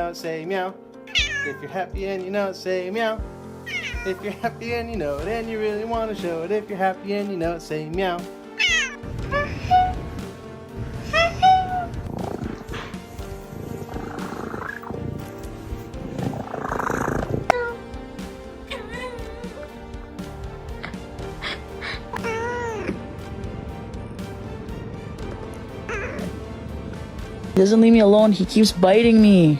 know it, say meow. If you're happy and you know it, say meow. If you're happy and you know it and you really want to show it, if you're happy and you know it, say meow. He doesn't leave me alone. He keeps biting me.